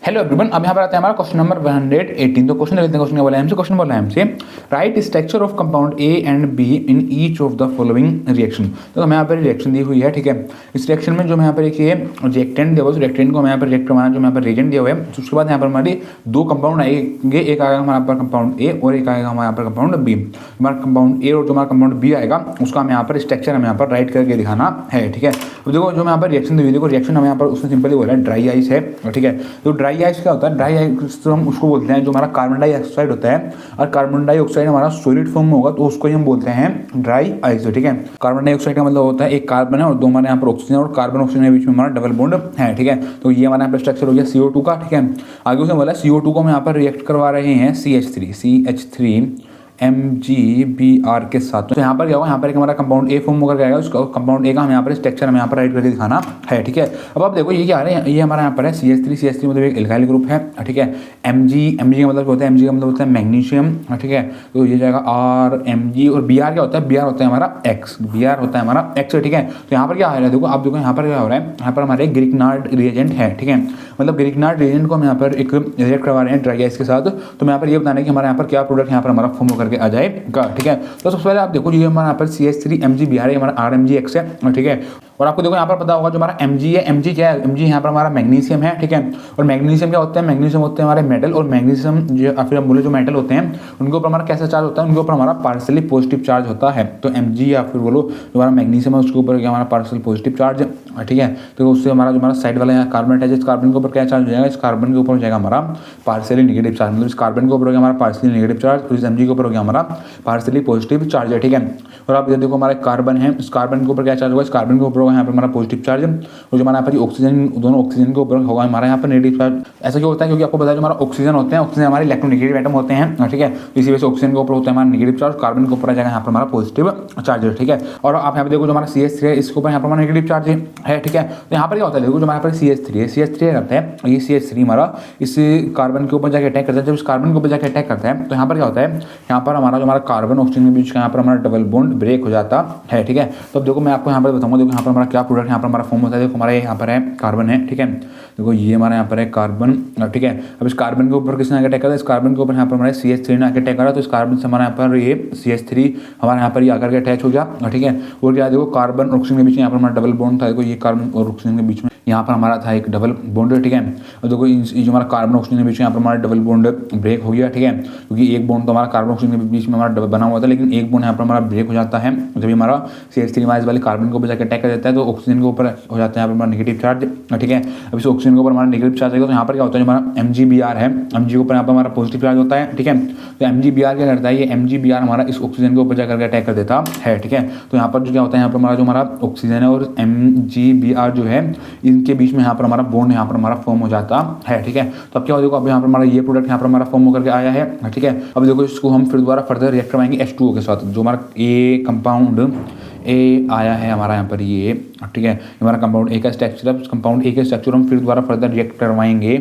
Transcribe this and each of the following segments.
Hello everyone, अब यहाँ पर आता है हमारा क्वेश्चन नंबर 118। तो क्वेश्चन देखते हैं। क्वेश्चन क्या बोला है हमसे? क्वेश्चन बोला है हमसे right structure of compound A and be in each of the following reaction. तो हमें यहाँ पर रिएक्शन दी हुई है, ठीक है। इस रिएक्शन में जो यहाँ पर एक ये रिएक्टेंट दिया हुआ है, उस रिएक्टेंट को हमें यहाँ पर रिएक्ट करवाना, जो यहाँ पर रिएजेंट दिया हुआ है। तो उसके बाद यहाँ पर हमारी दो कंपाउंड आएंगे, एक आएगा हमारे यहाँ पर कंपाउंड ए और एक आएगा हमारे यहाँ पर कंपाउंड बी। हमारा कंपाउंड ए और जो हमारा कंपाउंड बी आएगा उसका हमें यहाँ पर स्ट्रक्चर हमें यहाँ पर राइट करके दिखाना है, ठीक है। तो देखो जो यहाँ पर रिएक्शन दी हुई, देखो रिएक्शन हमें यहाँ पर उसने सिंपली बोला है ड्राई आइस है, ठीक है। तो ड्राई आइस क्या होता है? ड्राई आइस तो हम उसको बोलते हैं जो हमारा कार्बन डाइऑक्साइड होता है, और कार्बन डाइऑक्साइड हमारा सॉलिड फॉर्म में होगा तो उसको ही हम बोलते हैं ड्राई आइस, ठीक है। कार्बन डाइऑक्साइड का मतलब होता है एक कार्बन है और दो हमारे यहाँ पर ऑक्सीजन, और कार्बन ऑक्सीजन के बीच में हमारा डबल बॉन्ड है, ठीक है। तो ये हमारे यहाँ पर स्ट्रक्चर हो गया CO2 का, ठीक है। आगे उसने बोला CO2 को हम यहाँ पर रिएक्ट करवा रहे हैं CH3 MgBr के साथ। तो यहाँ पर क्या होगा? यहाँ पर एक हमारा कंपाउंड ए फॉर्म होकर आएगा, उसका कंपाउंड ए का हमें यहाँ पर स्ट्रक्चर हमें यहाँ पर राइट करके दिखाना है, ठीक है। अब आप देखो ये क्या आ रहा है, ये हमारा यहाँ पर है CH3 मतलब एक एल्काइल ग्रुप है, ठीक है। Mg का मतलब होता है, Mg का मतलब होता है मैग्नीशियम, ठीक है। तो ये जाएगा RMg, और Br क्या होता है? Br होता है हमारा X, Br होता है हमारा X, ठीक है। तो यहाँ पर क्या आ रहा है? देखो आप देखो यहाँ पर क्या हो रहा है, यहाँ पर हमारे ग्रिग्नार्ड रिएजेंट है, ठीक है। मतलब ग्रिग्नार्ड रिएजेंट को हम यहाँ पर एक रिएक्ट करवा रहे हैं ड्राई आइस के साथ। तो मैं यहाँ पर ये बताना है कि हमारे यहाँ पर क्या प्रोडक्ट यहाँ पर हमारा फॉर्म करके आ जाएगा, ठीक है। तो सबसे पहले आप देखो ये हमारा यहाँ पर CH3 MgBr है, हमारा RMgX है, ठीक है। और आपको देखो यहाँ पर पता होगा जो हमारा Mg है, Mg क्या है? Mg यहाँ पर हमारा मैग्नीशियम है, ठीक है। और मैग्नीशियम क्या होता है? मैग्नीशियम होते हैं हमारे मेटल, और मैग्नीशियम जो फिर हम बोले जो मेटल होते हैं उनके ऊपर हमारा कैसा चार्ज होता है? उनके ऊपर हमारा पार्सली पॉजिटिव चार्ज होता है। तो Mg या फिर बोलो जो हमारा मैग्नीशियम है उसके ऊपर क्या हमारा पार्सली पॉजिटिव चार्ज, ठीक है। तो उससे हमारा जो हमारा साइड वाला यहाँ कार्बन है, इस कार्बन के ऊपर क्या चार्ज हो जाएगा? इस कार्बन के ऊपर हो जाएगा हमारा पार्सली नेगेटिव चार्ज। मतलब इस कार्बन के ऊपर हो गया हमारा पार्सली नेगेटिव चार्ज, और इस Mg के ऊपर हो गया हमारा पार्सली पॉजिटिव चार्ज है, ठीक है। और आप ये देखो हमारा कार्बन है, इस कार्बन के ऊपर क्या चार्ज होगा? इस कार्बन के ऊपर होगा यहाँ पर हमारा पॉजिटिव चार्ज, और जो हमारा यहाँ पर ऑक्सीजन, दोनों ऑक्सीजन के ऊपर होगा हमारा यहाँ पर नेगेटिव चार्ज। ऐसा क्यों होता है? क्योंकि आपको पता है जो हमारा ऑक्सीजन होते हैं, ऑक्सीजन हमारे इलेक्ट्रोनेगेटिव एटम होते हैं, ठीक है। इसी वजह से ऑक्सीजन के ऊपर होता है हमारा नेगेटिव चार्ज, कार्बन के ऊपर आ जाएगा यहाँ पर हमारा पॉजिटिव चार्ज, ठीक है। और आप यहाँ पे देखो जो हमारा CH3 है इसके ऊपर यहाँ पर हमारा नेगेटिव चार्ज है, ठीक है। तो यहाँ पर क्या होता है? देखो जो हमारे पर CH3 है, CH3 करता है, ये CH3 हमारा इस कार्बन के ऊपर जाकर अटैक करता है। जब इस कार्बन के ऊपर जाकर अटैक करता है तो यहाँ पर क्या होता है? यहाँ पर हमारा जो हमारा कार्बन ऑक्सीजन के बीच का यहाँ पर हमारा डबल बॉन्ड ब्रेक हो जाता है, ठीक है। तो अब देखो मैं आपको यहाँ पर बताऊंगा, देखो यहाँ पर हमारा क्या प्रोडक्ट यहाँ पर हमारा फॉर्म होता है। देखो हमारा यहाँ पर है कार्बन है, ठीक है। देखो ये हमारे यहाँ पर है कार्बन, ठीक है। अब इस कार्बन के ऊपर किसने आकर अटैक करा? इस कार्बन के ऊपर यहाँ पर हमारे CH3 ने आकर अटैक करा। तो इस कार्बन से हमारे यहाँ पर ये CH3 हमारे यहाँ पर ये आकर के अटैच हो गया, ठीक है। और क्या देखो कार्बन ऑक्सीजन के बीच में यहाँ पर हमारा डबल बॉन्ड था। देखो ये कार्बन और ऑक्सीजन के बीच में यहाँ पर हमारा था एक डबल बॉन्ड, ठीक है। और देखो जो हमारा कार्बन ऑक्सीजन के बीच में यहाँ पर हमारा डबल बॉन्ड ब्रेक हो गया, ठीक है। क्योंकि एक बॉन्ड तो हमारा कार्बन ऑक्सीजन के बीच में हमारा बना हुआ था, लेकिन एक बॉन्ड यहाँ पर हमारा ब्रेक हो जाता है जब हमारा CH3 वाले कार्बन के ऊपर जाकर अटैक कर देता है। तो ऑक्सीजन के ऊपर हो जाता है यहाँ पर हमारा नेगेटिव चार्ज, ठीक है। अब इस ऑक्सीजन के ऊपर हमारा नेगेटिव चार्ज आएगा तो यहाँ पर क्या होता है? जो हमारा MgBr है, Mg के ऊपर यहाँ पर हमारा पॉजिटिव चार्ज होता है, ठीक है। तो MgBr क्या करता है? ये MgBr हमारा इस ऑक्सीजन के ऊपर जाकर अटैक कर देता है, ठीक है। तो यहाँ पर जो क्या होता है, यहाँ पर हमारा जो हमारा ऑक्सीजन है और MgBr जो है इनके बीच में यहाँ पर हमारा बॉन्ड यहाँ पर हमारा फॉर्म हो जाता है, ठीक है। तो अब क्या हो देखो अब यहाँ पर हमारा ये प्रोडक्ट यहाँ पर हमारा फॉर्म होकर के आया है, ठीक है। अब देखो इसको हम फिर दोबारा फर्दर रिएक्ट करवाएंगे H2O के साथ। जो हमारा ए कंपाउंड ए आया है हमारा यहाँ पर ये, ठीक है। हमारा कंपाउंड ए का स्ट्रक्चर है, कंपाउंड ए के स्ट्रक्चर हम फिर दोबारा फर्दर रिएक्ट करवाएंगे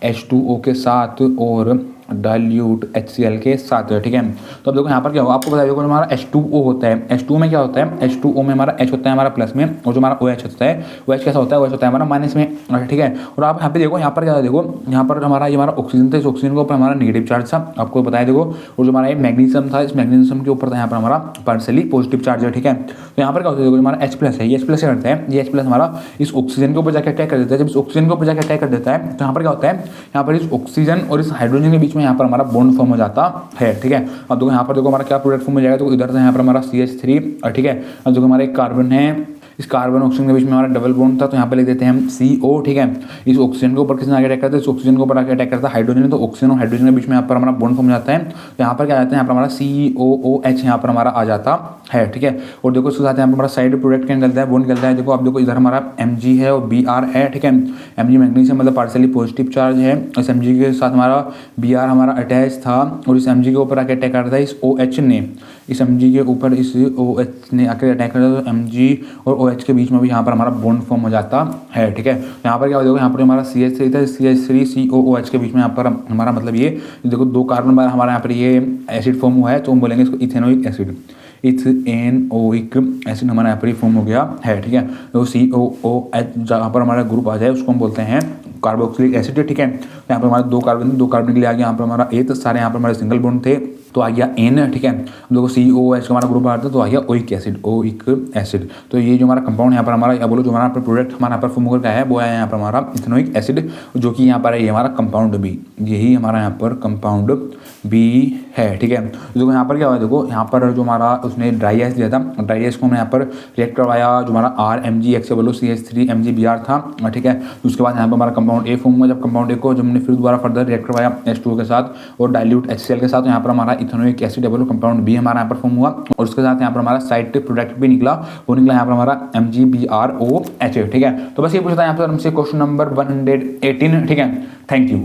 H2O के साथ और डाइल्यूट HCl के साथ, ठीक है। तो अब देखो यहाँ पर क्या होगा, आपको बता देखो हमारा H2O होता है, H2O में क्या होता है? H2O में हमारा H होता है हमारा प्लस में, और जो हमारा OH होता है OH कैसा होता है? OH होता है हमारा माइनस में, ठीक है। और आप यहाँ पे देखो यहाँ पर क्या देखो यहाँ पर हमारा ये हमारा ऑक्सीजन था, इस ऑक्सीजन के ऊपर हमारा नेगेटिव चार्ज था, आपको बताया देखो। और जो हमारा ये मैग्नीशियम था, इस मैग्नीशियम के ऊपर था यहाँ पर हमारा पार्सली पॉजिटिव चार्ज है, ठीक है। तो यहाँ पर क्या होता है? देखो हमारा H+ है, ये H+ क्या करता है? ये H+ हमारा इस ऑक्सीजन के ऊपर जाकर अटैक कर देता है। जब इस ऑक्सीजन के ऊपर जाकर अटैक कर देता है तो यहाँ पर क्या होता है? यहाँ पर इस ऑक्सीजन और इस हाइड्रोजन के बीच में यहाँ पर हमारा बॉन्ड फॉर्म हो जाता है, ठीक है। अब देखो यहाँ पर देखो हमारा क्या प्रोडक्ट फॉर्म हो जाएगा? तो इधर से यहाँ पर हमारा CH3, ठीक है। अब देखो हमारा एक कार्बन है, इस कार्बन ऑक्सीजन के बीच में हमारा डबल बॉन्ड था, तो यहाँ पे लिख देते हैं हम CO, ठीक है। इस ऑक्सीजन के ऊपर किसने आगे अटैक करता है? इस ऑक्सीजन के ऊपर आगे अटैक करता है हाइड्रोजन, तो ऑक्सीजन और हाइड्रोजन के बीच में यहाँ पर हमारा बॉन्ड फॉर्म जाता है। तो यहाँ पर क्या आता है? यहाँ पर हमारा COOH यहाँ पर हमारा आ जाता है, ठीक है। और देखो इसके साथ यहाँ पर हमारा साइड प्रोडक्ट क्या निकलता है? बॉन्ड निकलता है। देखो अब देखो इधर हमारा Mg है और Br है, ठीक है। Mg मैग्नीशियम मतलब पार्सली पॉजिटिव चार्ज है, इस Mg के साथ हमारा Br हमारा अटैच था, और इस Mg के ऊपर आके अटैक करता है इस OH ने, इस Mg के ऊपर इस OH ने आकर अटैक करता है। तो Mg और OH के बीच में भी यहाँ पर हमारा बॉन्ड फॉर्म हो जाता है, ठीक है। यहाँ पर क्या हो देखो यहाँ पर हमारा CH3 था, CH3 COOH के बीच में यहाँ पर हमारा मतलब ये देखो दो कार्बन बार हमारा यहाँ पर ये एसिड फॉर्म हुआ है, तो हम बोलेंगे इसको इथेनोइक एसिड, इथेनोइक एसिड हमारा यहाँ पर फॉर्म हो गया है, ठीक है। तो COOH जहाँ पर हमारा ग्रुप आ जाए उसको हम बोलते हैं कार्बोक्सिलिक एसिड है, ठीक है। यहाँ पर हमारे 2 कार्बन के लिए आ गया, यहाँ पर हमारा ए, तो सारे यहाँ पर हमारे सिंगल बॉन्ड थे तो आ गया एन, ठीक है। देखो COOH का हमारा ग्रुप आता है तो आ गया ओइक एसिड। तो ये जो हमारा कंपाउंड यहाँ पर हमारा, या बोलो जो हमारा प्रोडक्ट हमारा यहाँ पर फॉर्म होकर है वो है यहाँ पर हमारा इथेनोइक एसिड, जो कि यहाँ पर है ये हमारा कंपाउंड बी, यही हमारा यहाँ पर कंपाउंड बी है, ठीक है। देखो यहाँ पर क्या हुआ, देखो यहाँ पर जो हमारा उसने ड्राई आइस दिया था, ड्राई आइस को हमने यहाँ पर रिएक्ट करवाया, जो हमारा RMgX से बोलो CH3MgBr था, ठीक है। उसके बाद यहाँ पर हमारा कंपाउंड ए फॉर्म हुआ। जब कंपाउंड ए को जब हमने फिर दोबारा फर्दर रिएक्ट करवाया H2O के साथ और डाइल्यूट HCl के साथ, तो यहाँ पर हमारा इथेनोइक एसिड बोलो कंपाउंड बी हमारा यहाँ पर फॉर्म हुआ। और उसके साथ यहाँ पर हमारा साइड प्रोडक्ट भी निकला, वो निकला यहाँ पर हमारा MgBrOH, ठीक है। तो बस ये पूछा था यहाँ पर हमसे क्वेश्चन नंबर 118, ठीक है। Thank you.